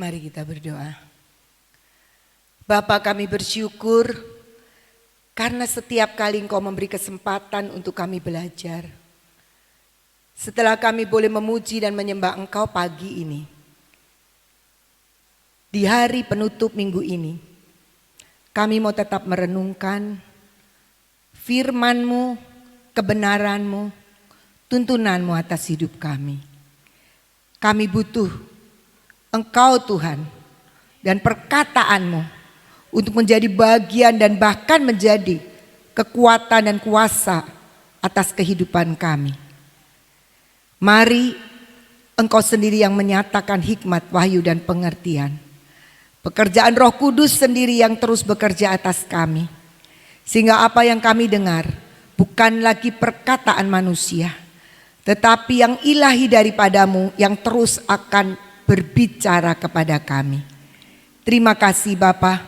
Mari kita berdoa. Bapa, kami bersyukur karena setiap kali Engkau memberi kesempatan untuk kami belajar. Setelah kami boleh memuji dan menyembah Engkau pagi ini, di hari penutup minggu ini, kami mau tetap merenungkan firman-Mu, kebenaran-Mu, tuntunan-Mu atas hidup kami. Kami butuh Engkau Tuhan dan perkataan-Mu untuk menjadi bagian dan bahkan menjadi kekuatan dan kuasa atas kehidupan kami. Mari Engkau sendiri yang menyatakan hikmat, wahyu dan pengertian. Pekerjaan Roh Kudus sendiri yang terus bekerja atas kami. Sehingga apa yang kami dengar bukan lagi perkataan manusia, tetapi yang ilahi daripadamu yang terus akan berbicara kepada kami. Terima kasih Bapa,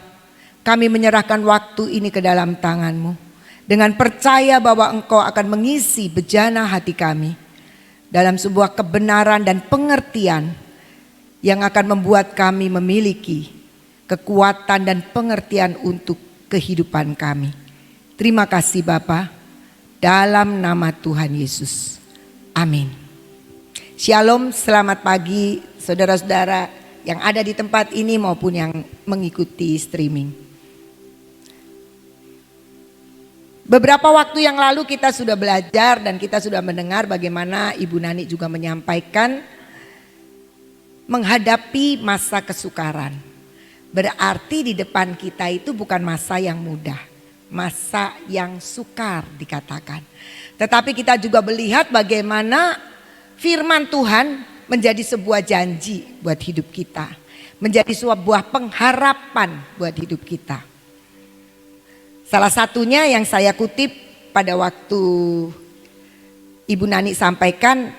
kami menyerahkan waktu ini ke dalam tangan-Mu dengan percaya bahwa Engkau akan mengisi bejana hati kami dalam sebuah kebenaran dan pengertian yang akan membuat kami memiliki kekuatan dan pengertian untuk kehidupan kami. Terima kasih Bapa, dalam nama Tuhan Yesus. Amin. Shalom, selamat pagi saudara-saudara yang ada di tempat ini maupun yang mengikuti streaming. Beberapa waktu yang lalu kita sudah belajar dan kita sudah mendengar bagaimana Ibu Nani juga menyampaikan menghadapi masa kesukaran. Berarti di depan kita itu bukan masa yang mudah, masa yang sukar dikatakan. Tetapi kita juga melihat bagaimana firman Tuhan menjadi sebuah janji buat hidup kita. Menjadi sebuah pengharapan buat hidup kita. Salah satunya yang saya kutip pada waktu Ibu Nani sampaikan,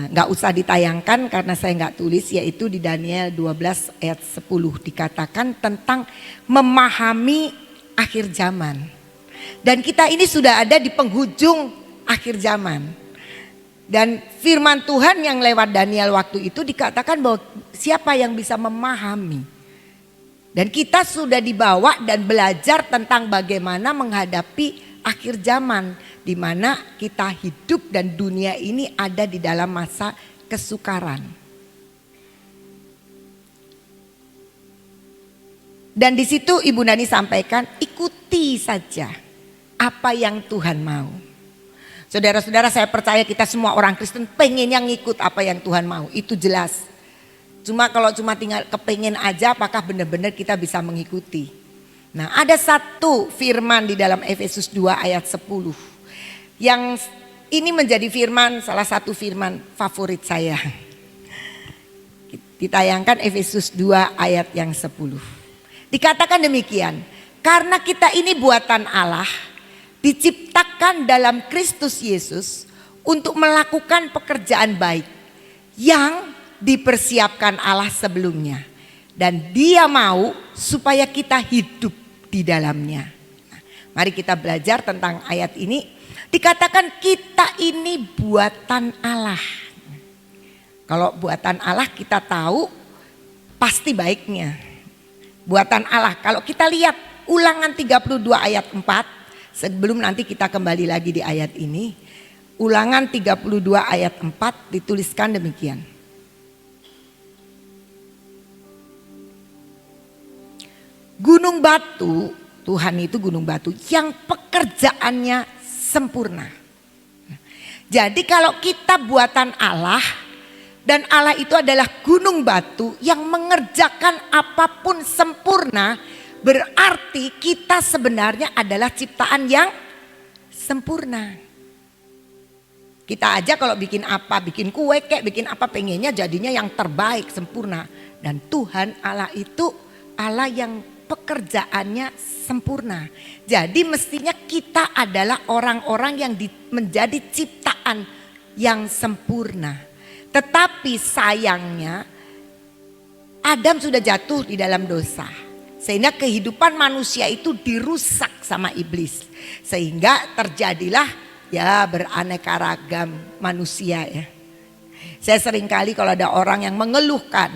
gak usah ditayangkan karena saya gak tulis, yaitu di Daniel 12 ayat 10 dikatakan tentang memahami akhir zaman. Dan kita ini sudah ada di penghujung akhir zaman. Dan firman Tuhan yang lewat Daniel waktu itu dikatakan bahwa siapa yang bisa memahami. Dan kita sudah dibawa dan belajar tentang bagaimana menghadapi akhir zaman. Di mana kita hidup dan dunia ini ada di dalam masa kesukaran. Dan di situ Ibu Nani sampaikan, ikuti saja apa yang Tuhan mau. Saudara-saudara, saya percaya kita semua orang Kristen pengen yang ngikut apa yang Tuhan mau, itu jelas. Cuma kalau cuma tinggal kepengen aja, apakah benar-benar kita bisa mengikuti? Nah, ada satu firman di dalam Efesus 2 ayat 10. Yang ini menjadi firman, salah satu firman favorit saya. Ditayangkan Efesus 2 ayat yang 10. Dikatakan demikian, karena kita ini buatan Allah, diciptakan dalam Kristus Yesus untuk melakukan pekerjaan baik yang dipersiapkan Allah sebelumnya. Dan Dia mau supaya kita hidup di dalamnya. Nah, mari kita belajar tentang ayat ini. Dikatakan kita ini buatan Allah. Kalau buatan Allah kita tahu pasti baiknya. Buatan Allah. Kalau kita lihat Ulangan 32 ayat 4. Sebelum nanti kita kembali lagi di ayat ini. Ulangan 32 ayat 4 dituliskan demikian. Gunung batu, Tuhan itu gunung batu yang pekerjaannya sempurna. Jadi kalau kita buatan Allah dan Allah itu adalah gunung batu yang mengerjakan apapun sempurna, berarti kita sebenarnya adalah ciptaan yang sempurna. Kita aja kalau bikin apa, bikin kue kayak bikin apa pengennya jadinya yang terbaik, sempurna. Dan Tuhan Allah itu Allah yang pekerjaannya sempurna. Jadi mestinya kita adalah orang-orang yang menjadi ciptaan yang sempurna. Tetapi sayangnya Adam sudah jatuh di dalam dosa. Sehingga kehidupan manusia itu dirusak sama iblis. Sehingga terjadilah ya beraneka ragam manusia ya. Saya sering kali kalau ada orang yang mengeluhkan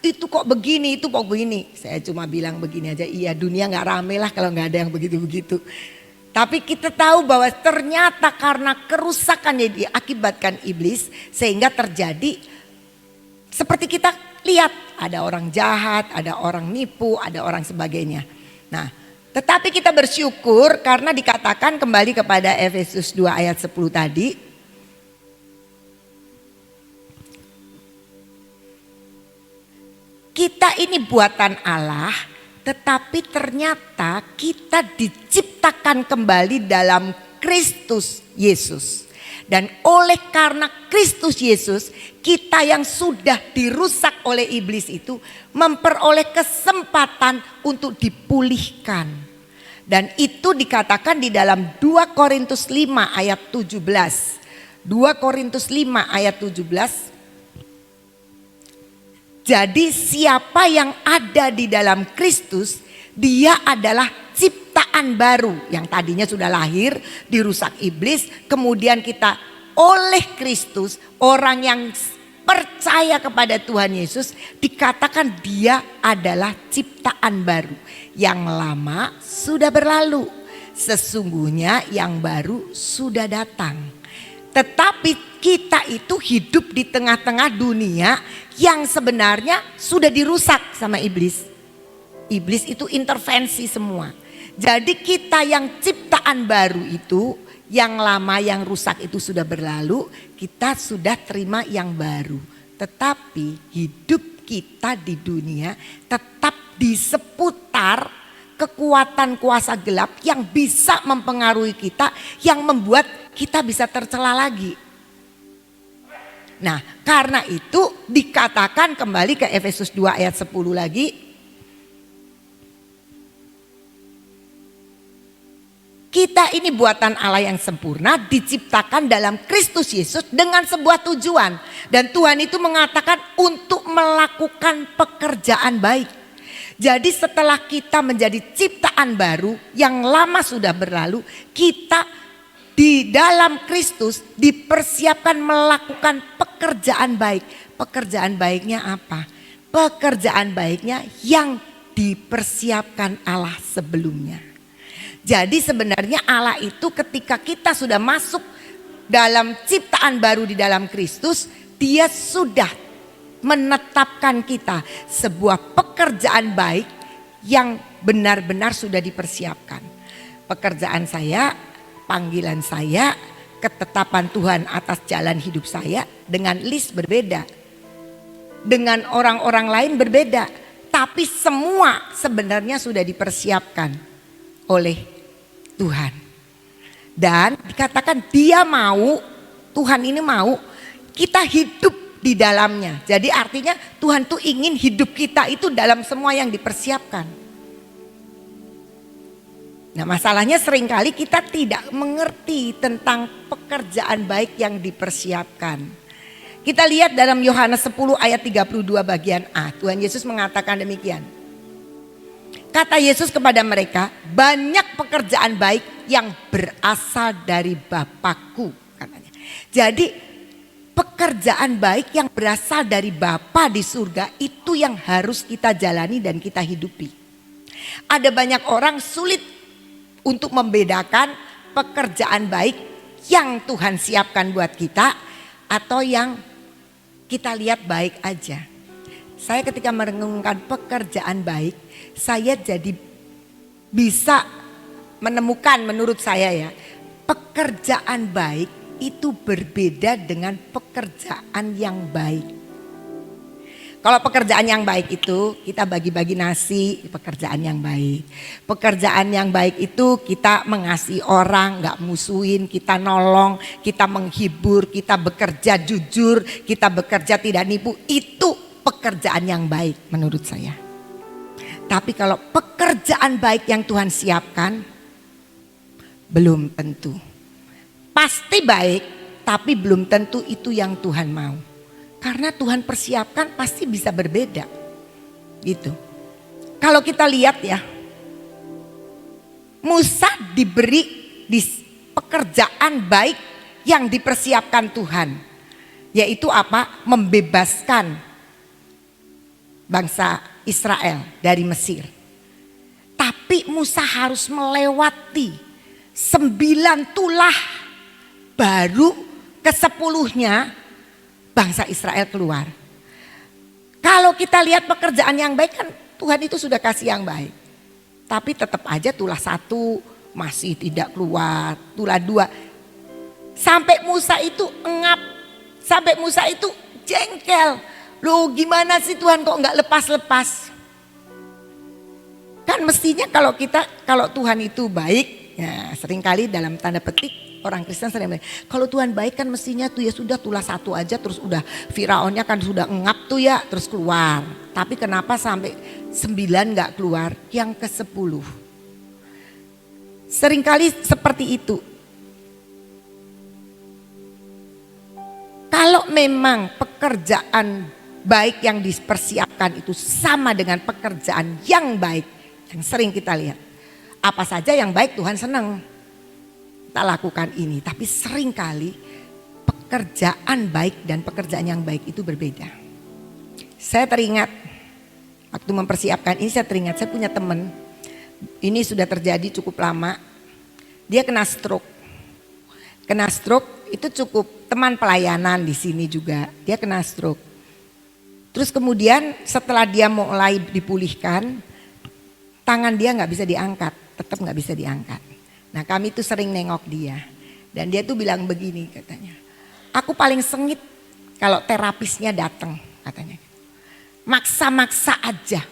itu kok begini, itu kok begini. Saya cuma bilang begini aja, iya dunia gak rame lah kalau gak ada yang begitu-begitu. Tapi kita tahu bahwa ternyata karena kerusakan yang diakibatkan iblis sehingga terjadi seperti kita lihat, ada orang jahat, ada orang nipu, ada orang sebagainya. Nah, tetapi kita bersyukur karena dikatakan kembali kepada Efesus 2 ayat 10 tadi. Kita ini buatan Allah, tetapi ternyata kita diciptakan kembali dalam Kristus Yesus. Dan oleh karena Kristus Yesus, kita yang sudah dirusak oleh iblis itu memperoleh kesempatan untuk dipulihkan. Dan itu dikatakan di dalam 2 Korintus 5 ayat 17. 2 Korintus 5 ayat 17. Jadi siapa yang ada di dalam Kristus, dia adalah ciptaan baru yang tadinya sudah lahir dirusak iblis. Kemudian kita oleh Kristus, orang yang percaya kepada Tuhan Yesus, dikatakan dia adalah ciptaan baru. Yang lama sudah berlalu, sesungguhnya yang baru sudah datang. Tetapi kita itu hidup di tengah-tengah dunia yang sebenarnya sudah dirusak sama iblis. Iblis itu intervensi semua. Jadi kita yang ciptaan baru itu, yang lama yang rusak itu sudah berlalu, kita sudah terima yang baru. Tetapi hidup kita di dunia tetap di seputar kekuatan kuasa gelap yang bisa mempengaruhi kita, yang membuat kita bisa tercela lagi. Nah, karena itu dikatakan kembali ke Efesus 2 ayat 10 lagi. Kita ini buatan Allah yang sempurna, diciptakan dalam Kristus Yesus dengan sebuah tujuan. Dan Tuhan itu mengatakan untuk melakukan pekerjaan baik. Jadi setelah kita menjadi ciptaan baru yang lama sudah berlalu, kita di dalam Kristus dipersiapkan melakukan pekerjaan baik. Pekerjaan baiknya apa? Pekerjaan baiknya yang dipersiapkan Allah sebelumnya. Jadi sebenarnya Allah itu ketika kita sudah masuk dalam ciptaan baru di dalam Kristus, dia sudah menetapkan kita sebuah pekerjaan baik yang benar-benar sudah dipersiapkan. Pekerjaan saya, panggilan saya, ketetapan Tuhan atas jalan hidup saya dengan list berbeda. Dengan orang-orang lain berbeda. Tapi semua sebenarnya sudah dipersiapkan oleh Tuhan. Dan dikatakan dia mau, Tuhan ini mau kita hidup di dalamnya. Jadi artinya Tuhan tuh ingin hidup kita itu dalam semua yang dipersiapkan. Nah, masalahnya seringkali kita tidak mengerti tentang pekerjaan baik yang dipersiapkan. Kita lihat dalam Yohanes 10 ayat 32 bagian A. Tuhan Yesus mengatakan demikian. Kata Yesus kepada mereka, banyak pekerjaan baik yang berasal dari Bapakku, katanya. Jadi pekerjaan baik yang berasal dari Bapa di surga itu yang harus kita jalani dan kita hidupi. Ada banyak orang sulit untuk membedakan pekerjaan baik yang Tuhan siapkan buat kita atau yang kita lihat baik aja. Saya ketika merenungkan pekerjaan baik, saya jadi bisa menemukan menurut saya ya, pekerjaan baik itu berbeda dengan pekerjaan yang baik. Kalau pekerjaan yang baik itu kita bagi-bagi nasi, pekerjaan yang baik. Pekerjaan yang baik itu kita mengasihi orang, gak musuhin, kita nolong, kita menghibur, kita bekerja jujur, kita bekerja tidak nipu. Itu pekerjaan yang baik menurut saya. Tapi kalau pekerjaan baik yang Tuhan siapkan, belum tentu. Pasti baik, tapi belum tentu itu yang Tuhan mau. Karena Tuhan persiapkan pasti bisa berbeda. Gitu. Kalau kita lihat ya, Musa diberi di pekerjaan baik yang dipersiapkan Tuhan. Yaitu apa? Membebaskan bangsa Israel dari Mesir. Tapi Musa harus melewati 9 tulah baru ke-10-nya bangsa Israel keluar. Kalau kita lihat pekerjaan yang baik kan Tuhan itu sudah kasih yang baik. Tapi tetap aja tulah 1 masih tidak keluar, tulah 2. Sampai Musa itu engap, sampai Musa itu jengkel. Loh gimana sih Tuhan kok nggak lepas-lepas? Kan mestinya kalau Tuhan itu baik, ya seringkali dalam tanda petik orang Kristen sering bilang, kalau Tuhan baik kan mestinya tuh ya sudah tulah 1 aja terus udah Firaunnya kan sudah engap tuh ya terus keluar. Tapi kenapa sampai 9 nggak keluar, yang ke-10? Seringkali seperti itu. Kalau memang pekerjaan baik yang dipersiapkan itu sama dengan pekerjaan yang baik yang sering kita lihat. Apa saja yang baik Tuhan senang kita lakukan ini. Tapi seringkali pekerjaan baik dan pekerjaan yang baik itu berbeda. Saya teringat waktu mempersiapkan ini, saya punya teman. Ini sudah terjadi cukup lama. Dia kena stroke. Kena stroke itu cukup, teman pelayanan di sini juga. Dia kena stroke. Terus kemudian setelah dia mulai dipulihkan, tangan dia nggak bisa diangkat, tetap nggak bisa diangkat. Nah kami tuh sering nengok dia. Dan dia tuh bilang begini katanya. Aku paling sengit kalau terapisnya datang katanya. Maksa-maksa aja.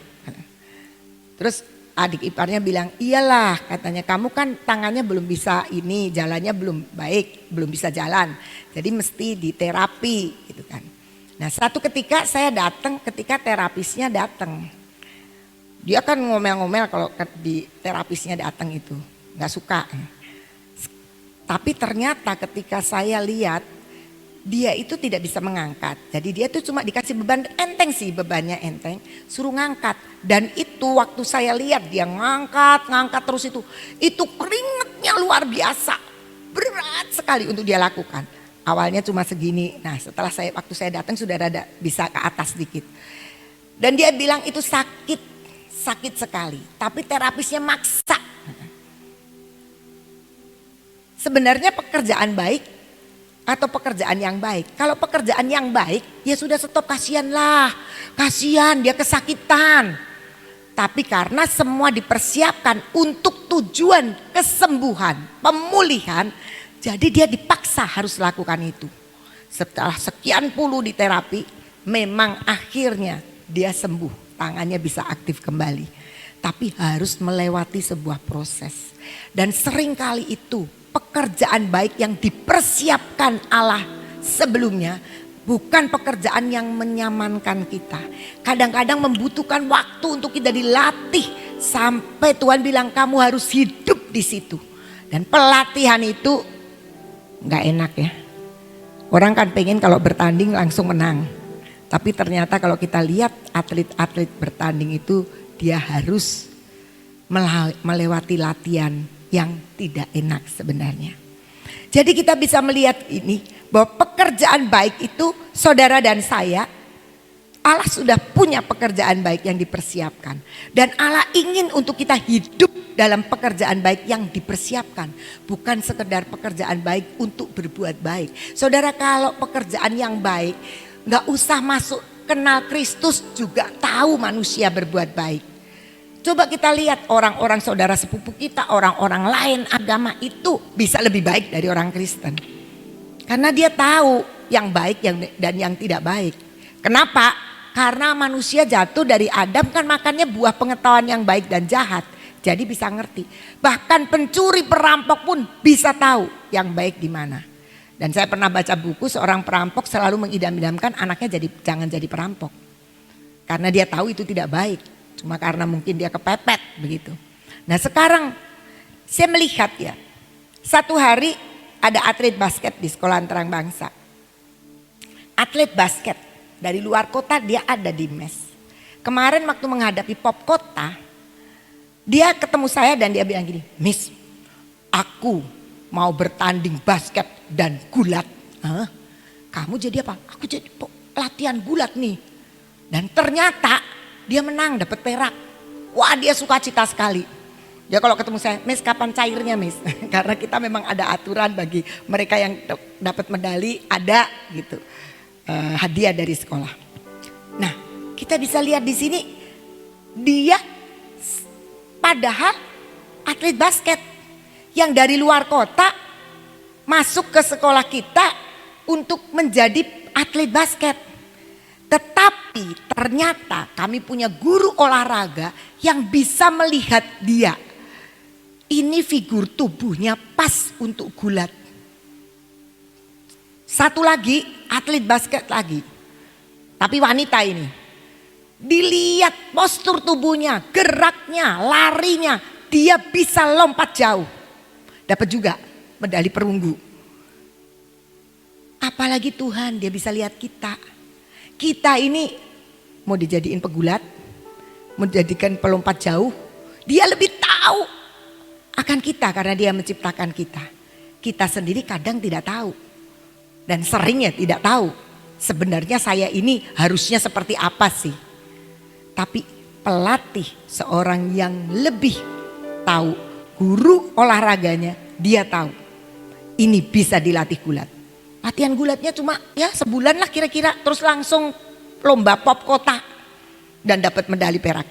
Terus adik iparnya bilang, iyalah katanya, kamu kan tangannya belum bisa ini, jalannya belum baik, belum bisa jalan. Jadi mesti diterapi gitu kan. Nah satu ketika saya datang ketika terapisnya datang. Dia kan ngomel-ngomel kalau di terapisnya datang itu, gak suka. Tapi ternyata ketika saya lihat, dia itu tidak bisa mengangkat. Jadi dia tuh cuma dikasih beban enteng sih, bebannya enteng, suruh ngangkat. Dan itu waktu saya lihat dia ngangkat terus itu keringetnya luar biasa. Berat sekali untuk dia lakukan. Awalnya cuma segini, nah setelah waktu saya datang sudah rada bisa ke atas dikit. Dan dia bilang itu sakit sekali. Tapi terapisnya maksa. Sebenarnya pekerjaan baik atau pekerjaan yang baik. Kalau pekerjaan yang baik ya sudah stop, kasihanlah. Kasihan dia kesakitan. Tapi karena semua dipersiapkan untuk tujuan kesembuhan, pemulihan, jadi dia dipaksa harus lakukan itu. Setelah sekian puluh di terapi, memang akhirnya dia sembuh, tangannya bisa aktif kembali. Tapi harus melewati sebuah proses. Dan seringkali itu pekerjaan baik yang dipersiapkan Allah sebelumnya bukan pekerjaan yang menyamankan kita. Kadang-kadang membutuhkan waktu untuk kita dilatih sampai Tuhan bilang kamu harus hidup di situ. Dan pelatihan itu nggak enak ya. Orang kan pengen kalau bertanding langsung menang. Tapi ternyata kalau kita lihat atlet-atlet bertanding itu dia harus melewati latihan yang tidak enak sebenarnya. Jadi kita bisa melihat ini bahwa pekerjaan baik itu saudara dan saya, Allah sudah punya pekerjaan baik yang dipersiapkan. Dan Allah ingin untuk kita hidup dalam pekerjaan baik yang dipersiapkan. Bukan sekedar pekerjaan baik untuk berbuat baik. Saudara, kalau pekerjaan yang baik, gak usah masuk kenal Kristus juga tahu manusia berbuat baik. Coba kita lihat orang-orang saudara sepupu kita, orang-orang lain agama itu bisa lebih baik dari orang Kristen. Karena dia tahu yang baik dan yang tidak baik. Kenapa? Karena manusia jatuh dari Adam kan makannya buah pengetahuan yang baik dan jahat. Jadi bisa ngerti. Bahkan pencuri perampok pun bisa tahu yang baik di mana. Dan saya pernah baca buku seorang perampok selalu mengidam-idamkan anaknya jangan jadi perampok. Karena dia tahu itu tidak baik. Cuma karena mungkin dia kepepet begitu. Nah sekarang saya melihat ya. Satu hari ada atlet basket di Sekolah Terang Bangsa. Atlet basket dari luar kota dia ada di mes. Kemarin waktu menghadapi Pop Kota. Dia ketemu saya dan dia bilang gini. Miss, aku mau bertanding basket dan gulat. Hah? Kamu jadi apa? Aku jadi latihan gulat nih. Dan ternyata dia menang dapat perak. Wah, dia sukacita sekali. Ya kalau ketemu saya, Miss kapan cairnya Miss? Karena kita memang ada aturan bagi mereka yang dapat medali, ada gitu hadiah dari sekolah. Nah, kita bisa lihat di sini dia padahal atlet basket yang dari luar kota masuk ke sekolah kita untuk menjadi atlet basket. Tetapi ternyata kami punya guru olahraga yang bisa melihat dia. Ini figur tubuhnya pas untuk gulat. Satu lagi atlet basket lagi. Tapi wanita ini. Dilihat postur tubuhnya, geraknya, larinya. Dia bisa lompat jauh. Dapat juga medali perunggu. Apalagi Tuhan dia bisa lihat kita. Kita ini mau dijadiin pegulat. Mau dijadikan pelompat jauh. Dia lebih tahu akan kita karena dia menciptakan kita. Kita sendiri kadang tidak tahu. Dan seringnya tidak tahu. Sebenarnya saya ini harusnya seperti apa sih. Tapi pelatih seorang yang lebih tahu. Guru olahraganya dia tahu. Ini bisa dilatih gulat. Latihan gulatnya cuma ya sebulan lah kira-kira. Terus langsung lomba pop kota. Dan dapat medali perak.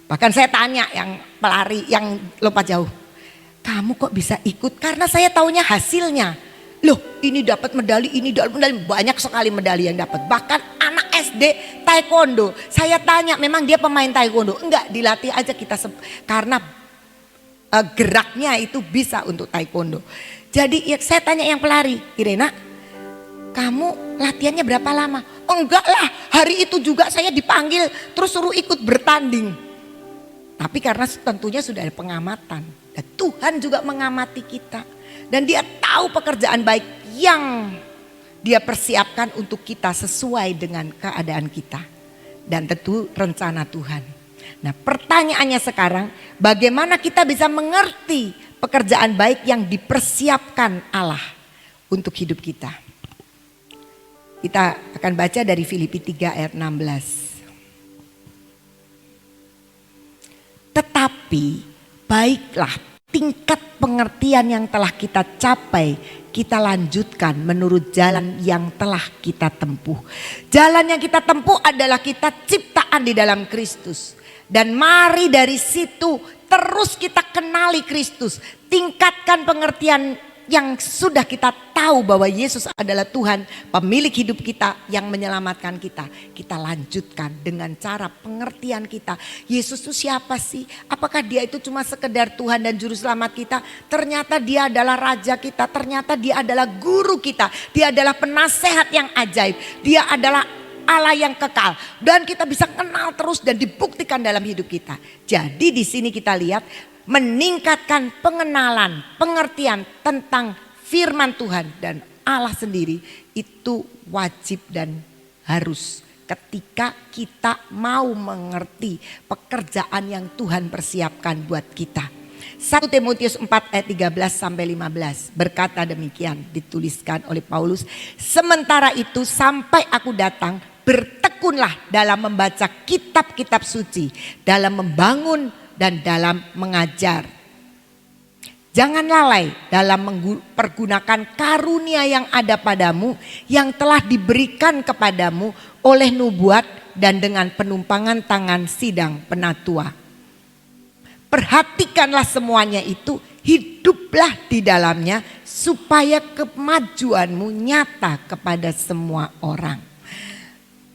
Bahkan saya tanya yang pelari yang lompat jauh. Kamu kok bisa ikut? Karena saya taunya hasilnya. Loh ini dapat medali, ini dapat medali. Banyak sekali medali yang dapat. Bahkan anak SD taekwondo. Saya tanya memang dia pemain taekwondo. Enggak, dilatih aja kita. Karena geraknya itu bisa untuk taekwondo. Jadi ya, saya tanya yang pelari. Irena, kamu latihannya berapa lama? Oh enggak lah, hari itu juga saya dipanggil. Terus suruh ikut bertanding. Tapi karena tentunya sudah ada pengamatan. Dan Tuhan juga mengamati kita. Dan dia tahu pekerjaan baik yang dia persiapkan untuk kita sesuai dengan keadaan kita. Dan tentu rencana Tuhan. Nah pertanyaannya sekarang, bagaimana kita bisa mengerti pekerjaan baik yang dipersiapkan Allah untuk hidup kita. Kita akan baca dari Filipi 3 ayat 16. Tetapi baiklah tingkat pengertian yang telah kita capai, kita lanjutkan menurut jalan yang telah kita tempuh. Jalan yang kita tempuh adalah kita ciptaan di dalam Kristus. Dan mari dari situ terus kita kenali Kristus. Tingkatkan pengertian yang sudah kita tahu bahwa Yesus adalah Tuhan, pemilik hidup kita yang menyelamatkan kita. Kita lanjutkan dengan cara pengertian kita. Yesus itu siapa sih? Apakah dia itu cuma sekedar Tuhan dan Juru Selamat kita? Ternyata dia adalah Raja kita. Ternyata dia adalah Guru kita. Dia adalah penasehat yang ajaib. Dia adalah Allah yang kekal. Dan kita bisa kenal terus dan dibuktikan dalam hidup kita. Jadi di sini kita lihat meningkatkan pengenalan, pengertian tentang firman Tuhan dan Allah sendiri itu wajib dan harus ketika kita mau mengerti pekerjaan yang Tuhan persiapkan buat kita. 1 Timotius 4 ayat 13 sampai 15 berkata demikian, dituliskan oleh Paulus. Sementara itu sampai aku datang, bertekunlah dalam membaca kitab-kitab suci, dalam membangun dan dalam mengajar. Jangan lalai dalam mempergunakan karunia yang ada padamu, yang telah diberikan kepadamu oleh nubuat dan dengan penumpangan tangan sidang penatua. Perhatikanlah semuanya itu, hiduplah di dalamnya supaya kemajuanmu nyata kepada semua orang.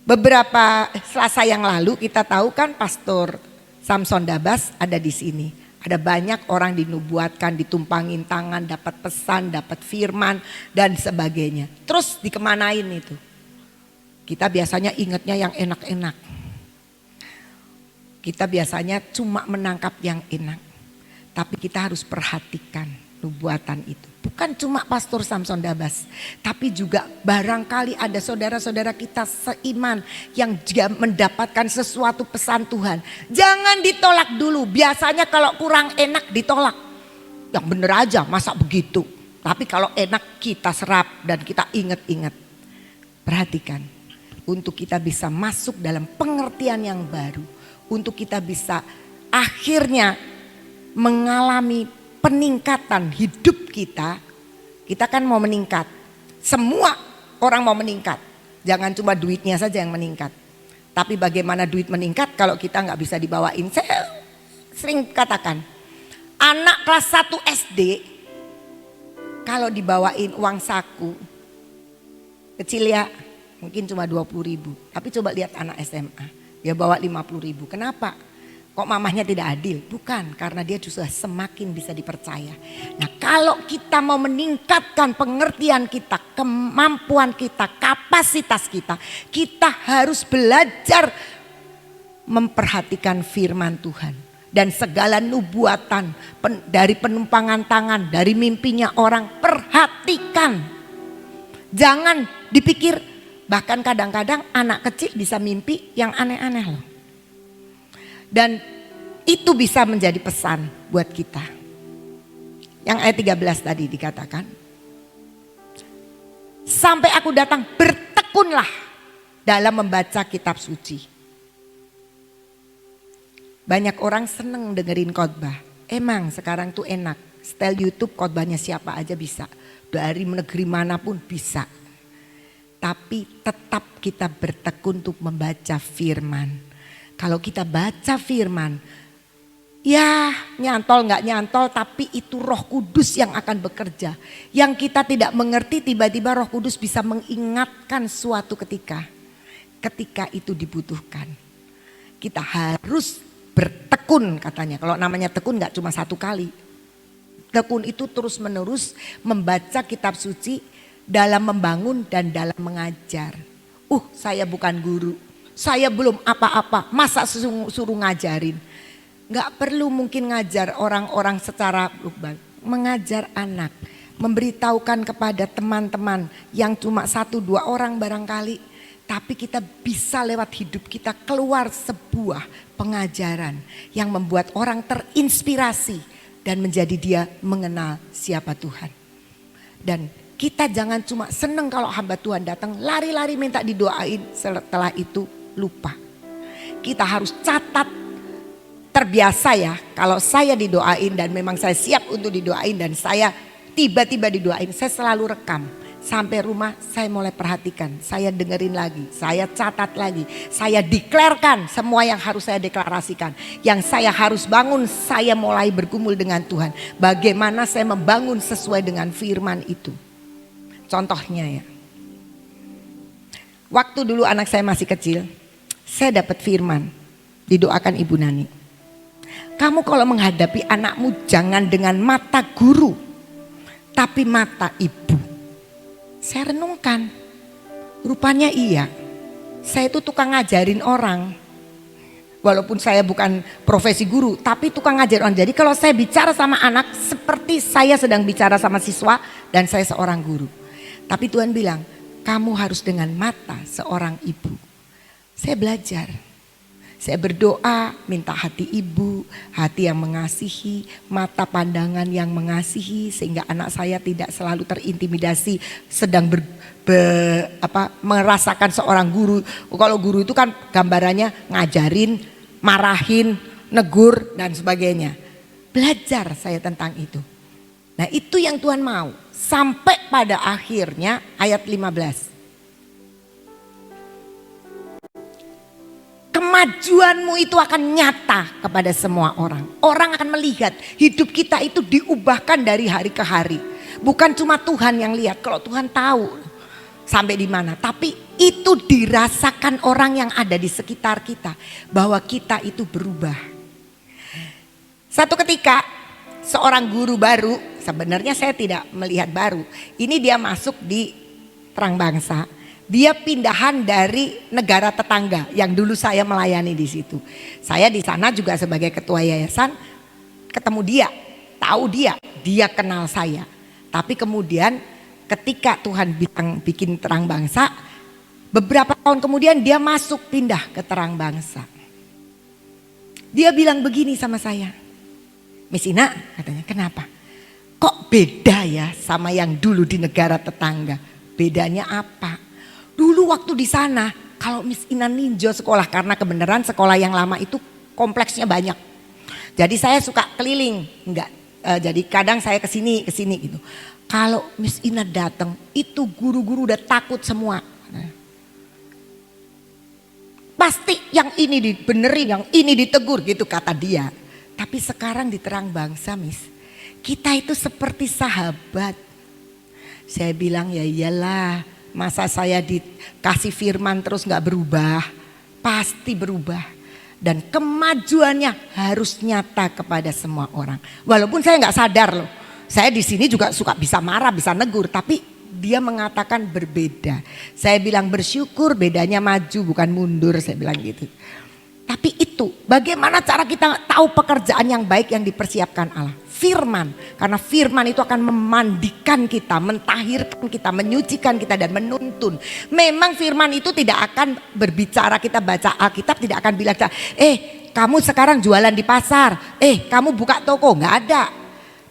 Beberapa Selasa yang lalu kita tahu kan Pastor Samson Dabas ada di sini. Ada banyak orang dinubuatkan, ditumpangin tangan, dapat pesan, dapat firman dan sebagainya. Terus dikemanain itu? Kita biasanya ingatnya yang enak-enak. Kita biasanya cuma menangkap yang enak. Tapi kita harus perhatikan nubuatan itu. Bukan cuma Pastor Samson Dabas, tapi juga barangkali ada saudara-saudara kita seiman yang juga mendapatkan sesuatu pesan Tuhan. Jangan ditolak dulu, biasanya kalau kurang enak ditolak. Yang bener aja, masa begitu. Tapi kalau enak kita serap dan kita ingat-ingat. Perhatikan, untuk kita bisa masuk dalam pengertian yang baru. untuk kita bisa akhirnya mengalami peningkatan hidup kita. Kita kan mau meningkat. Semua orang mau meningkat. Jangan cuma duitnya saja yang meningkat. Tapi bagaimana duit meningkat kalau kita nggak bisa dibawain. Saya sering katakan, anak kelas 1 SD kalau dibawain uang saku kecil ya mungkin cuma 20.000. Tapi coba lihat anak SMA, dia bawa 50.000. Kenapa? Kok mamahnya tidak adil? Bukan, karena dia justru semakin bisa dipercaya. Nah kalau kita mau meningkatkan pengertian kita, kemampuan kita, kapasitas kita, kita harus belajar memperhatikan firman Tuhan. Dan segala nubuatan dari penumpangan tangan, dari mimpinya orang, perhatikan. Jangan dipikir, bahkan kadang-kadang anak kecil bisa mimpi yang aneh-aneh loh. Dan itu bisa menjadi pesan buat kita. Yang ayat 13 tadi dikatakan, sampai aku datang bertekunlah dalam membaca kitab suci. Banyak orang seneng dengerin khotbah. Emang sekarang tuh enak, style YouTube khotbahnya siapa aja bisa. Dari negeri manapun bisa. Tapi tetap kita bertekun untuk membaca firman. Kalau kita baca firman, ya nyantol nggak nyantol, tapi itu Roh Kudus yang akan bekerja. Yang kita tidak mengerti, tiba-tiba Roh Kudus bisa mengingatkan suatu ketika itu dibutuhkan. Kita harus bertekun katanya. Kalau namanya tekun nggak cuma satu kali. Tekun itu terus menerus membaca kitab suci dalam membangun dan dalam mengajar. Saya bukan guru. Saya belum apa-apa, masa suruh ngajarin. Gak perlu mungkin ngajar orang-orang secara mengajar anak. Memberitahukan kepada teman-teman yang cuma 1-2 orang barangkali. Tapi kita bisa lewat hidup kita keluar sebuah pengajaran yang membuat orang terinspirasi dan menjadi dia mengenal siapa Tuhan. Dan kita jangan cuma seneng kalau hamba Tuhan datang lari-lari minta didoain, setelah itu lupa. Kita harus catat, terbiasa ya kalau saya didoain dan memang saya siap untuk didoain dan saya tiba-tiba didoain, saya selalu rekam. Sampai rumah saya mulai perhatikan, saya dengerin lagi, saya catat lagi, saya deklarkan semua yang harus saya deklarasikan. Yang saya harus bangun, saya mulai bergumul dengan Tuhan. Bagaimana saya membangun sesuai dengan firman itu. Contohnya ya, waktu dulu anak saya masih kecil, saya dapat firman, didoakan Ibu Nani. Kamu kalau menghadapi anakmu jangan dengan mata guru, tapi mata ibu. Saya renungkan, rupanya iya. Saya itu tukang ngajarin orang. Walaupun saya bukan profesi guru, tapi tukang ngajarin orang. Jadi kalau saya bicara sama anak, seperti saya sedang bicara sama siswa dan saya seorang guru. Tapi Tuhan bilang, kamu harus dengan mata seorang ibu. Saya belajar, saya berdoa minta hati ibu, hati yang mengasihi, mata pandangan yang mengasihi sehingga anak saya tidak selalu terintimidasi sedang merasakan seorang guru. Kalau guru itu kan gambarannya ngajarin, marahin, negur dan sebagainya. Belajar saya tentang itu. Nah itu yang Tuhan mau sampai pada akhirnya ayat 15. Kemajuanmu itu akan nyata kepada semua orang. Orang akan melihat hidup kita itu diubahkan dari hari ke hari. Bukan cuma Tuhan yang lihat, kalau Tuhan tahu sampai di mana. Tapi itu dirasakan orang yang ada di sekitar kita. Bahwa kita itu berubah. Satu ketika seorang guru baru, sebenarnya saya tidak melihat baru. Ini dia masuk di Terang Bangsa. Dia pindahan dari negara tetangga yang dulu saya melayani di situ. Saya di sana juga sebagai ketua yayasan ketemu dia, tahu dia kenal saya. Tapi kemudian ketika Tuhan bikin Terang Bangsa, beberapa tahun kemudian dia masuk pindah ke Terang Bangsa. Dia bilang begini sama saya, Miss Ina katanya, kenapa? Kok beda ya sama yang dulu di negara tetangga? Bedanya apa? Dulu waktu di sana, kalau Miss Ina ninjau sekolah, karena kebenaran sekolah yang lama itu kompleksnya banyak. Jadi saya suka keliling, jadi kadang saya kesini gitu. Kalau Miss Ina datang, itu guru-guru udah takut semua. Pasti yang ini dibenerin, yang ini ditegur gitu kata dia. Tapi sekarang di Terang Bangsa, Miss, kita itu seperti sahabat. Saya bilang ya iyalah, masa saya dikasih firman terus gak berubah? Pasti berubah. Dan kemajuannya harus nyata kepada semua orang. Walaupun saya nggak sadar loh, saya di sini juga suka bisa marah, bisa negur, tapi dia mengatakan berbeda. Saya bilang bersyukur, bedanya maju bukan mundur, saya bilang gitu. Tapi itu bagaimana cara kita tahu pekerjaan yang baik yang dipersiapkan Allah? Firman, karena firman itu akan memandikan kita, mentahirkan kita, menyucikan kita dan menuntun. Memang firman itu tidak akan berbicara, kita baca Alkitab tidak akan bilang, kamu sekarang jualan di pasar, kamu buka toko, nggak ada.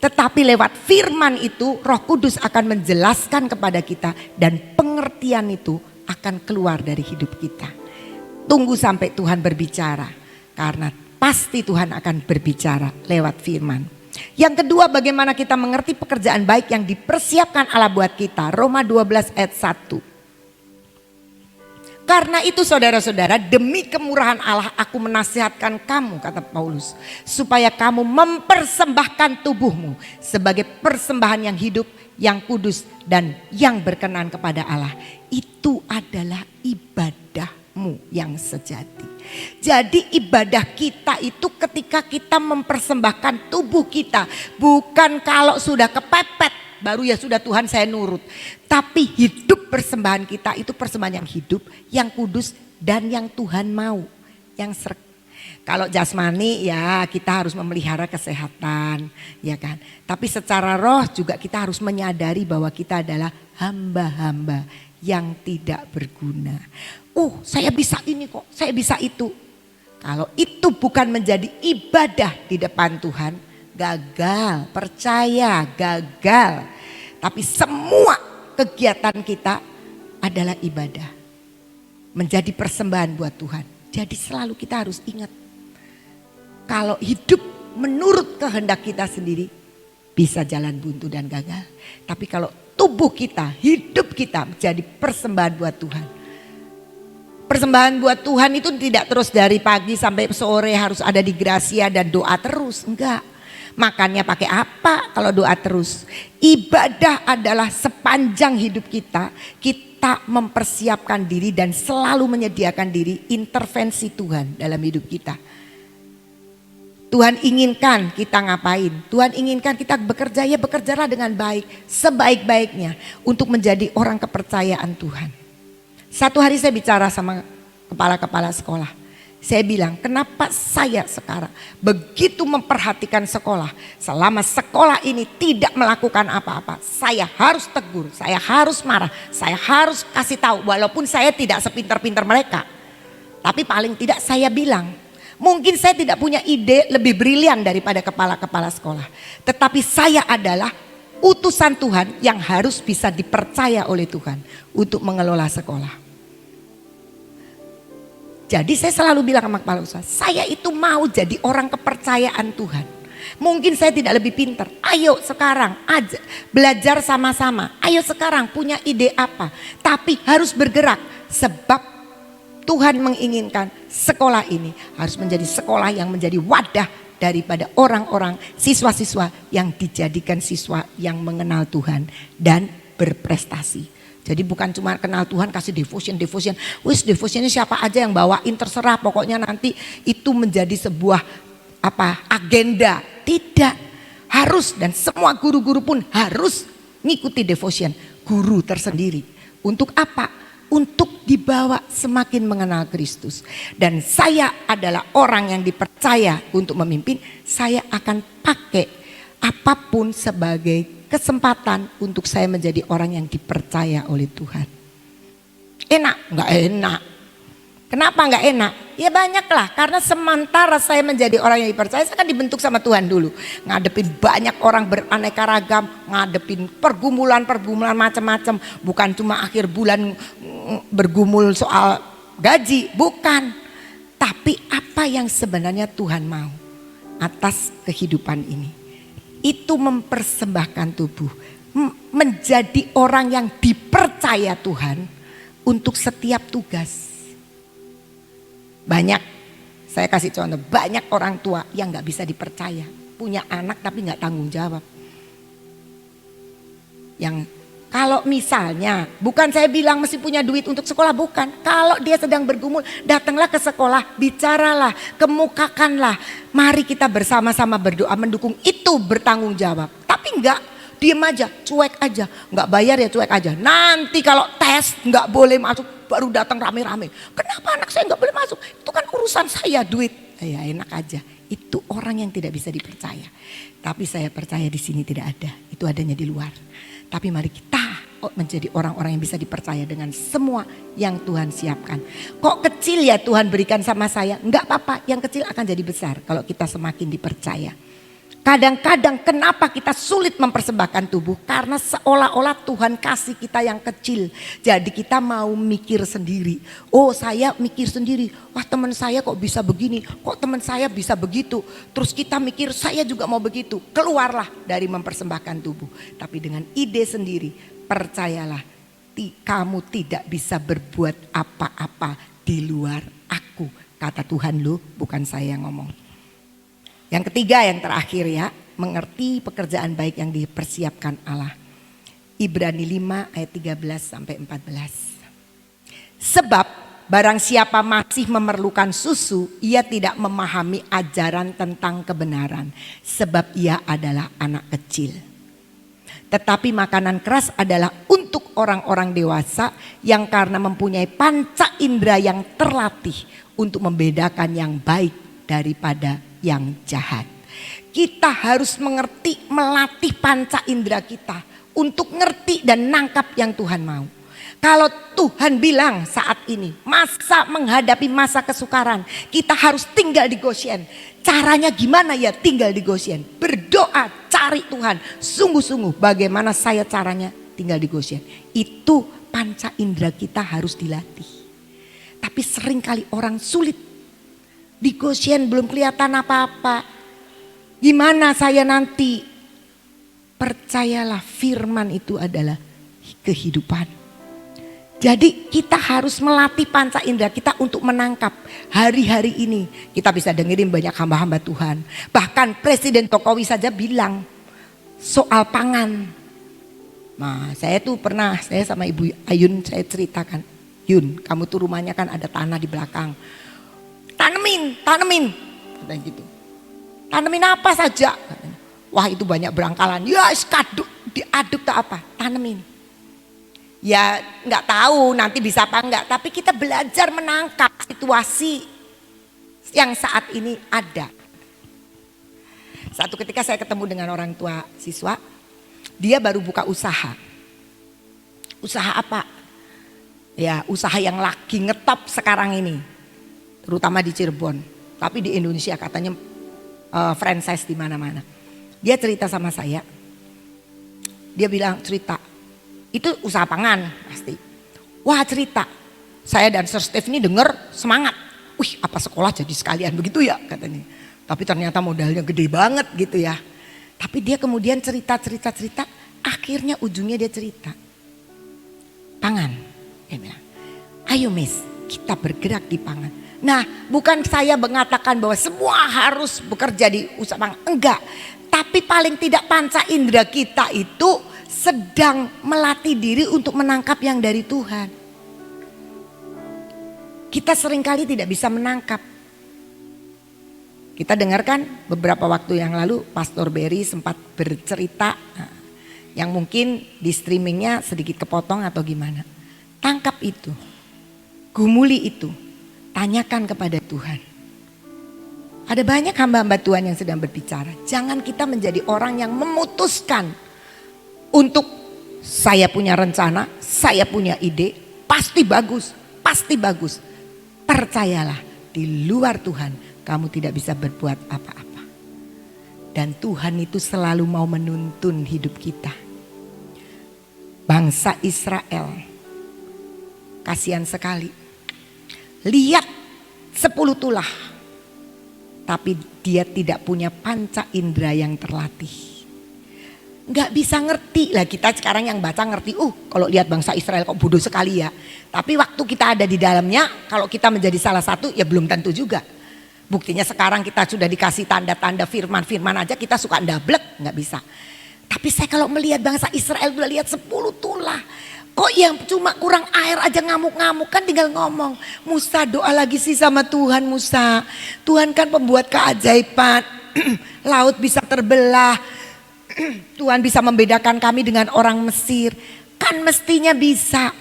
Tetapi lewat firman itu Roh Kudus akan menjelaskan kepada kita dan pengertian itu akan keluar dari hidup kita. Tunggu sampai Tuhan berbicara, karena pasti Tuhan akan berbicara lewat firman. Yang kedua, bagaimana kita mengerti pekerjaan baik yang dipersiapkan Allah buat kita. Roma 12 ayat 1. Karena itu saudara-saudara, demi kemurahan Allah aku menasihatkan kamu, kata Paulus, supaya kamu mempersembahkan tubuhmu sebagai persembahan yang hidup, yang kudus dan yang berkenan kepada Allah. Itu adalah ibadahmu yang sejati. Jadi ibadah kita itu ketika kita mempersembahkan tubuh kita, bukan kalau sudah kepepet baru ya sudah Tuhan saya nurut. Tapi hidup persembahan kita itu persembahan yang hidup, yang kudus dan yang Tuhan mau, yang kalau jasmani ya kita harus memelihara kesehatan, ya kan. Tapi secara roh juga kita harus menyadari bahwa kita adalah hamba-hamba yang tidak berguna. Saya bisa ini kok, saya bisa itu. Kalau itu bukan menjadi ibadah di depan Tuhan, gagal, percaya, gagal. Tapi semua kegiatan kita adalah ibadah. Menjadi persembahan buat Tuhan. Jadi selalu kita harus ingat, kalau hidup menurut kehendak kita sendiri bisa jalan buntu dan gagal. Tapi kalau tubuh kita, hidup kita menjadi persembahan buat Tuhan. Persembahan buat Tuhan itu tidak terus dari pagi sampai sore harus ada di Gracia dan doa terus. Enggak. Makannya pakai apa kalau doa terus? Ibadah adalah sepanjang hidup kita. Kita mempersiapkan diri dan selalu menyediakan diri intervensi Tuhan dalam hidup kita. Tuhan inginkan kita ngapain? Tuhan inginkan kita bekerja, ya bekerjalah dengan baik. Sebaik-baiknya untuk menjadi orang kepercayaan Tuhan. Satu hari saya bicara sama kepala-kepala sekolah. Saya bilang, kenapa saya sekarang begitu memperhatikan sekolah. Selama sekolah ini tidak melakukan apa-apa. Saya harus tegur, saya harus marah, saya harus kasih tahu. Walaupun saya tidak sepintar-pintar mereka. Tapi paling tidak saya bilang, mungkin saya tidak punya ide lebih brilian daripada kepala-kepala sekolah. Tetapi saya adalah utusan Tuhan yang harus bisa dipercaya oleh Tuhan untuk mengelola sekolah. Jadi saya selalu bilang sama kepala usaha, saya itu mau jadi orang kepercayaan Tuhan. Mungkin saya tidak lebih pintar, ayo sekarang aja belajar sama-sama. Ayo sekarang punya ide apa, tapi harus bergerak. Sebab Tuhan menginginkan sekolah ini harus menjadi sekolah yang menjadi wadah daripada orang-orang siswa-siswa yang dijadikan siswa yang mengenal Tuhan dan berprestasi. Jadi bukan cuma kenal Tuhan kasih devotion. Wis devotionnya siapa aja yang bawain terserah, pokoknya nanti itu menjadi sebuah agenda. Tidak, harus, dan semua guru-guru pun harus ngikuti devotion guru tersendiri. Untuk apa? Untuk dibawa semakin mengenal Kristus. Dan saya adalah orang yang dipercaya untuk memimpin. Saya akan pakai apapun sebagai kesempatan untuk saya menjadi orang yang dipercaya oleh Tuhan. Enak? Enggak enak. Kenapa enggak enak? Ya banyaklah, karena sementara saya menjadi orang yang dipercaya, saya kan dibentuk sama Tuhan dulu. Ngadepin banyak orang beraneka ragam, ngadepin pergumulan macam-macam. Bukan cuma akhir bulan bergumul soal gaji, bukan. Tapi apa yang sebenarnya Tuhan mau atas kehidupan ini? Itu mempersembahkan tubuh. Menjadi orang yang dipercaya Tuhan untuk setiap tugas. Banyak, saya kasih contoh, banyak orang tua yang gak bisa dipercaya. Punya anak tapi gak tanggung jawab. Yang kalau misalnya, bukan saya bilang mesti punya duit untuk sekolah, bukan. Kalau dia sedang bergumul, datanglah ke sekolah, bicaralah, kemukakanlah. Mari kita bersama-sama berdoa mendukung, itu bertanggung jawab. Tapi enggak, diem aja, cuek aja. Enggak bayar ya cuek aja. Nanti kalau tes enggak boleh masuk, baru datang rame-rame. Kenapa anak saya enggak boleh masuk? Itu kan urusan saya, duit. Ya enak aja. Itu orang yang tidak bisa dipercaya. Tapi saya percaya di sini tidak ada. Itu adanya di luar. Tapi mari kita menjadi orang-orang yang bisa dipercaya dengan semua yang Tuhan siapkan. Kok kecil ya Tuhan berikan sama saya? Enggak apa-apa, yang kecil akan jadi besar kalau kita semakin dipercaya. Kadang-kadang kenapa kita sulit mempersembahkan tubuh? Karena seolah-olah Tuhan kasih kita yang kecil. Jadi kita mau mikir sendiri. Oh saya mikir sendiri. Wah teman saya kok bisa begini. Kok teman saya bisa begitu. Terus kita mikir saya juga mau begitu. Keluarlah dari mempersembahkan tubuh. Tapi dengan ide sendiri. Percayalah kamu tidak bisa berbuat apa-apa di luar aku. Kata Tuhan loh, bukan saya yang ngomong. Yang ketiga, yang terakhir ya, mengerti pekerjaan baik yang dipersiapkan Allah. Ibrani 5 ayat 13 sampai 14. Sebab barang siapa masih memerlukan susu, ia tidak memahami ajaran tentang kebenaran. Sebab ia adalah anak kecil. Tetapi makanan keras adalah untuk orang-orang dewasa yang karena mempunyai panca indera yang terlatih untuk membedakan yang baik daripada yang jahat. Kita harus mengerti, melatih panca indera kita untuk ngerti dan nangkap yang Tuhan mau. Kalau Tuhan bilang saat ini masa menghadapi masa kesukaran, kita harus tinggal di Goshen. Caranya gimana ya tinggal di Goshen? Berdoa, cari Tuhan. Sungguh-sungguh bagaimana saya caranya tinggal di Goshen. Itu panca indera kita harus dilatih. Tapi seringkali orang sulit. Di Goshen belum kelihatan apa-apa. Gimana saya nanti? Percayalah firman itu adalah kehidupan. Jadi kita harus melatih panca indera kita untuk menangkap hari-hari ini. Kita bisa dengerin banyak hamba-hamba Tuhan. Bahkan Presiden Jokowi saja bilang soal pangan. Nah saya tuh pernah, saya sama Ibu Ayun saya ceritakan. Yun kamu tuh rumahnya kan ada tanah di belakang. Tanemin, katanya gitu. Tanemin apa saja. Katanya. Wah itu banyak berangkalan. Ya diaduk tak apa, tanemin. Ya nggak tahu nanti bisa apa enggak. Tapi kita belajar menangkap situasi yang saat ini ada. Satu ketika saya ketemu dengan orang tua siswa. Dia baru buka usaha. Usaha apa? Ya usaha yang lagi ngetop sekarang ini. Terutama di Cirebon, tapi di Indonesia katanya franchise di mana-mana. Dia cerita sama saya, dia bilang cerita, itu usaha pangan pasti. Wah cerita, saya dan Sir Steve ini dengar semangat. Wih apa sekolah jadi sekalian begitu ya katanya. Tapi ternyata modalnya gede banget gitu ya. Tapi dia kemudian cerita, akhirnya ujungnya dia cerita. Pangan, dia bilang, ayo Miss kita bergerak di pangan. Nah bukan saya mengatakan bahwa semua harus bekerja di usaha pangan, enggak. Tapi paling tidak panca indera kita itu sedang melatih diri untuk menangkap yang dari Tuhan. Kita seringkali tidak bisa menangkap. Kita dengarkan beberapa waktu yang lalu Pastor Berry sempat bercerita yang mungkin di streamingnya sedikit kepotong atau gimana. Tangkap itu, gumuli itu. Tanyakan kepada Tuhan. Ada banyak hamba-hamba Tuhan yang sedang berbicara. Jangan kita menjadi orang yang memutuskan untuk saya punya rencana, saya punya ide, pasti bagus, pasti bagus. Percayalah di luar Tuhan kamu tidak bisa berbuat apa-apa. Dan Tuhan itu selalu mau menuntun hidup kita. Bangsa Israel, kasihan sekali. Lihat 10 tulah. Tapi dia tidak punya panca indera yang terlatih. Nggak bisa ngerti lah, kita sekarang yang baca ngerti, kalau lihat bangsa Israel kok bodoh sekali ya. Tapi waktu kita ada di dalamnya, kalau kita menjadi salah satu ya belum tentu juga. Buktinya sekarang kita sudah dikasih tanda-tanda firman-firman aja kita suka ndablek, nggak bisa. Tapi saya kalau melihat bangsa Israel udah lihat 10 tulah. Kok yang cuma kurang air aja ngamuk-ngamuk, kan tinggal ngomong. Musa doa lagi sih sama Tuhan, Musa. Tuhan kan pembuat keajaiban. Laut bisa terbelah. Tuhan bisa membedakan kami dengan orang Mesir. Kan mestinya bisa.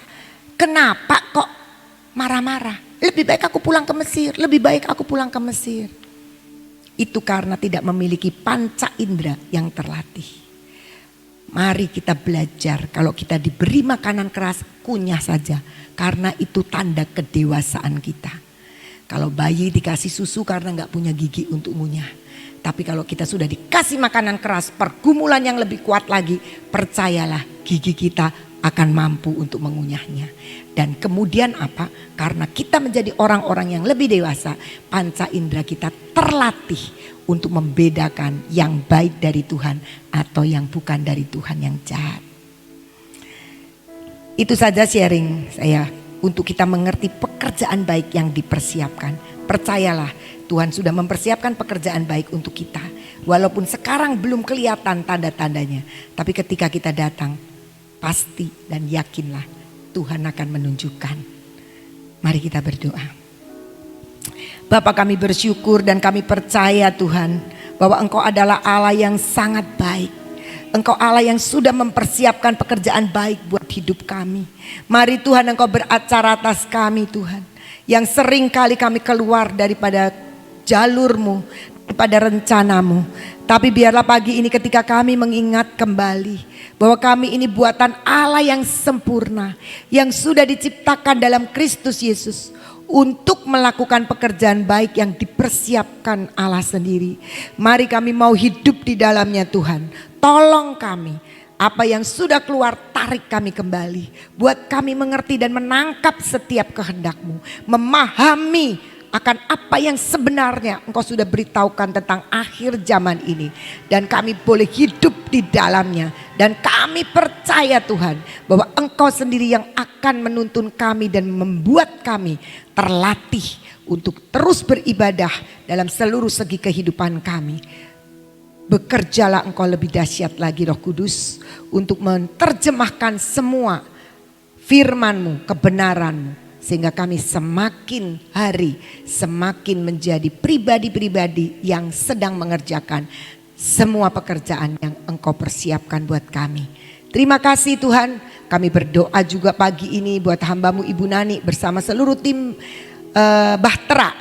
Kenapa kok marah-marah? Lebih baik aku pulang ke Mesir. Lebih baik aku pulang ke Mesir. Itu karena tidak memiliki panca indera yang terlatih. Mari kita belajar, kalau kita diberi makanan keras, kunyah saja. Karena itu tanda kedewasaan kita. Kalau bayi dikasih susu karena gak punya gigi untuk ngunyah. Tapi kalau kita sudah dikasih makanan keras, pergumulan yang lebih kuat lagi, percayalah gigi kita akan mampu untuk mengunyahnya. Dan kemudian apa? Karena kita menjadi orang-orang yang lebih dewasa, panca indera kita terlatih untuk membedakan yang baik dari Tuhan atau yang bukan dari Tuhan, yang jahat. Itu saja sharing saya untuk kita mengerti pekerjaan baik yang dipersiapkan. Percayalah, Tuhan sudah mempersiapkan pekerjaan baik untuk kita. Walaupun sekarang belum kelihatan tanda-tandanya. Tapi ketika kita datang, pasti dan yakinlah Tuhan akan menunjukkan. Mari kita berdoa. Bapa, kami bersyukur dan kami percaya Tuhan bahwa Engkau adalah Allah yang sangat baik. Engkau Allah yang sudah mempersiapkan pekerjaan baik buat hidup kami. Mari Tuhan Engkau beracara atas kami Tuhan. Yang sering kali kami keluar daripada jalur-Mu, daripada rencana-Mu. Tapi biarlah pagi ini ketika kami mengingat kembali bahwa kami ini buatan Allah yang sempurna, yang sudah diciptakan dalam Kristus Yesus untuk melakukan pekerjaan baik yang dipersiapkan Allah sendiri. Mari kami mau hidup di dalamnya Tuhan. Tolong kami, apa yang sudah keluar tarik kami kembali. Buat kami mengerti dan menangkap setiap kehendak-Mu. Memahami akan apa yang sebenarnya Engkau sudah beritahukan tentang akhir zaman ini. Dan kami boleh hidup di dalamnya. Dan kami percaya Tuhan bahwa Engkau sendiri yang akan menuntun kami dan membuat kami terlatih untuk terus beribadah dalam seluruh segi kehidupan kami. Bekerjalah Engkau lebih dahsyat lagi Roh Kudus untuk menerjemahkan semua firman-Mu, kebenaran-Mu. Sehingga kami semakin hari semakin menjadi pribadi-pribadi yang sedang mengerjakan semua pekerjaan yang Engkau persiapkan buat kami. Terima kasih Tuhan, kami berdoa juga pagi ini buat hamba-Mu Ibu Nani bersama seluruh tim Bahtera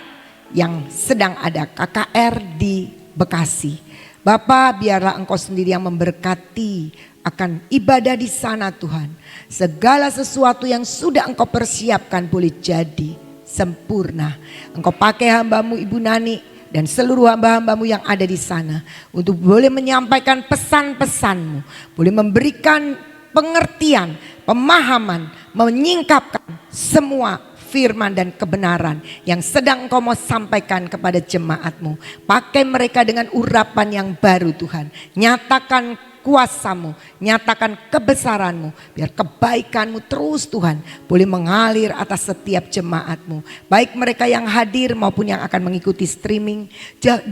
yang sedang ada KKR di Bekasi. Bapa, biarlah Engkau sendiri yang memberkati akan ibadah di sana Tuhan. Segala sesuatu yang sudah Engkau persiapkan boleh jadi sempurna. Engkau pakai hamba-Mu Ibu Nani dan seluruh hamba-hamba-Mu yang ada di sana untuk boleh menyampaikan pesan-pesan-Mu, boleh memberikan pengertian, pemahaman, menyingkapkan semua firman dan kebenaran yang sedang Engkau mau sampaikan kepada jemaat-Mu. Pakai mereka dengan urapan yang baru Tuhan. Nyatakan kuasa-Mu, nyatakan kebesaran-Mu, biar kebaikan-Mu terus Tuhan boleh mengalir atas setiap jemaat-Mu, baik mereka yang hadir maupun yang akan mengikuti streaming,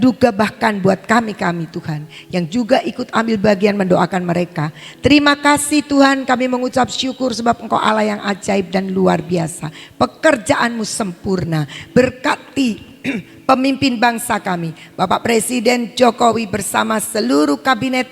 juga bahkan buat kami Tuhan yang juga ikut ambil bagian mendoakan mereka. Terima kasih Tuhan, kami mengucap syukur sebab Engkau Allah yang ajaib dan luar biasa. Pekerjaan-Mu sempurna. Berkati pemimpin bangsa kami, Bapak Presiden Jokowi bersama seluruh kabinet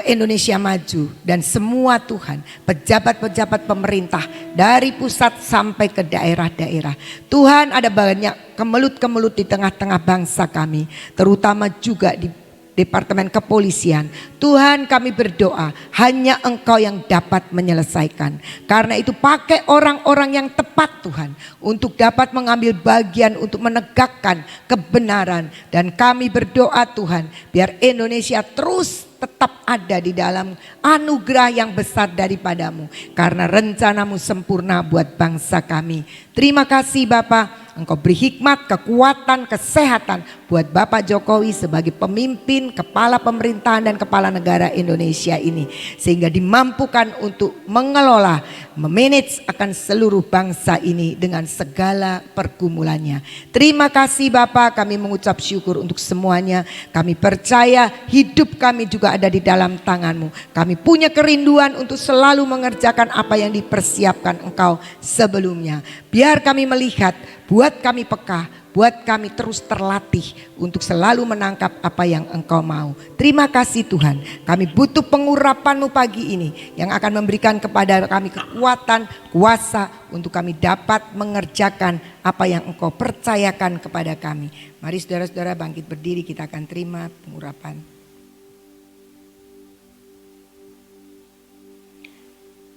Indonesia Maju dan semua Tuhan pejabat-pejabat pemerintah dari pusat sampai ke daerah-daerah. Tuhan, ada banyak kemelut-kemelut di tengah-tengah bangsa kami, terutama juga di Departemen Kepolisian. Tuhan, kami berdoa hanya Engkau yang dapat menyelesaikan. Karena itu pakai orang-orang yang tepat Tuhan untuk dapat mengambil bagian untuk menegakkan kebenaran. Dan kami berdoa Tuhan biar Indonesia terus tetap ada di dalam anugerah yang besar daripada-Mu. Karena rencana-Mu sempurna buat bangsa kami. Terima kasih Bapa. Engkau beri hikmat, kekuatan, kesehatan buat Bapak Jokowi sebagai pemimpin, kepala pemerintahan dan kepala negara Indonesia ini. Sehingga dimampukan untuk mengelola, memanage akan seluruh bangsa ini dengan segala pergumulannya. Terima kasih Bapak, kami mengucap syukur untuk semuanya. Kami percaya hidup kami juga ada di dalam tangan-Mu. Kami punya kerinduan untuk selalu mengerjakan apa yang dipersiapkan Engkau sebelumnya. Biar kami melihat, buat kami peka, buat kami terus terlatih untuk selalu menangkap apa yang Engkau mau. Terima kasih Tuhan, kami butuh pengurapan-Mu pagi ini yang akan memberikan kepada kami kekuatan, kuasa untuk kami dapat mengerjakan apa yang Engkau percayakan kepada kami. Mari saudara-saudara bangkit berdiri, kita akan terima pengurapan.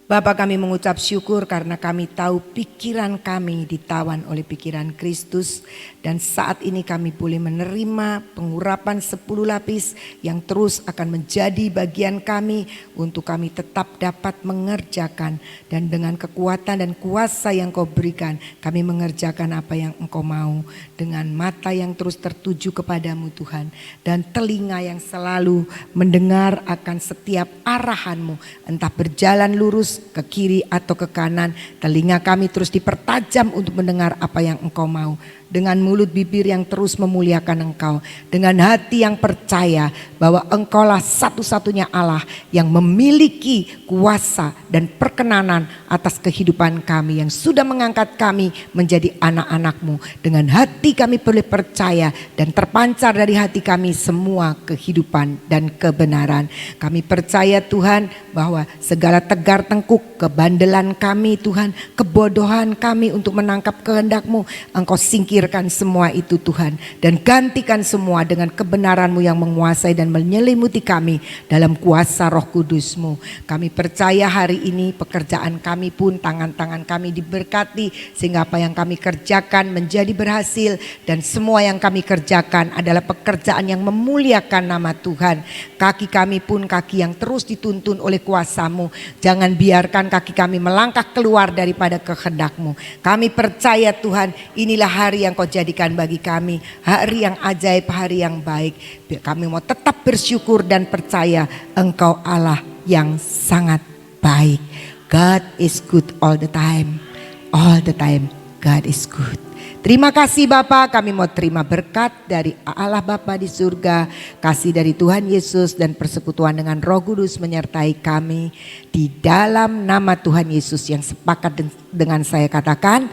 Bapa, kami mengucap syukur karena kami tahu pikiran kami ditawan oleh pikiran Kristus. Dan saat ini kami boleh menerima pengurapan 10 lapis yang terus akan menjadi bagian kami untuk kami tetap dapat mengerjakan. Dan dengan kekuatan dan kuasa yang Kau berikan, kami mengerjakan apa yang Engkau mau. Dengan mata yang terus tertuju kepadamu Tuhan. Dan telinga yang selalu mendengar akan setiap arahan-Mu. Entah berjalan lurus ke kiri atau ke kanan, telinga kami terus dipertajam untuk mendengar apa yang Engkau mau. Dengan mulut bibir yang terus memuliakan Engkau, dengan hati yang percaya bahwa Engkaulah satu-satunya Allah yang memiliki kuasa dan perkenanan atas kehidupan kami, yang sudah mengangkat kami menjadi anak-anak-Mu. Dengan hati kami boleh percaya dan terpancar dari hati kami semua kehidupan dan kebenaran. Kami percaya Tuhan bahwa segala tegar tengkuk, kebandelan kami Tuhan, kebodohan kami untuk menangkap kehendak-Mu, Engkau singkirkan semua itu Tuhan. Dan gantikan semua dengan kebenaran-Mu yang menguasai dan menyelimuti kami dalam kuasa Roh Kudus-Mu. Kami percaya hari ini pekerjaan kami pun, tangan-tangan kami diberkati sehingga apa yang kami kerjakan menjadi berhasil. Dan semua yang kami kerjakan adalah pekerjaan yang memuliakan nama Tuhan. Kaki kami pun kaki yang terus dituntun oleh kuasa-Mu. Jangan biarkan kaki kami melangkah keluar daripada kehendak-Mu. Kami percaya Tuhan, inilah hari yang Kau jadikan bagi kami, hari yang ajaib, hari yang baik. Kami mau tetap bersyukur dan percaya Engkau Allah yang sangat baik. God is good all the time. All the time God is good. Terima kasih Bapa, kami mau terima berkat dari Allah Bapa di surga, kasih dari Tuhan Yesus dan persekutuan dengan Roh Kudus menyertai kami. Di dalam nama Tuhan Yesus yang sepakat dengan saya katakan,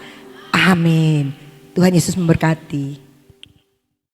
amin. Tuhan Yesus memberkati.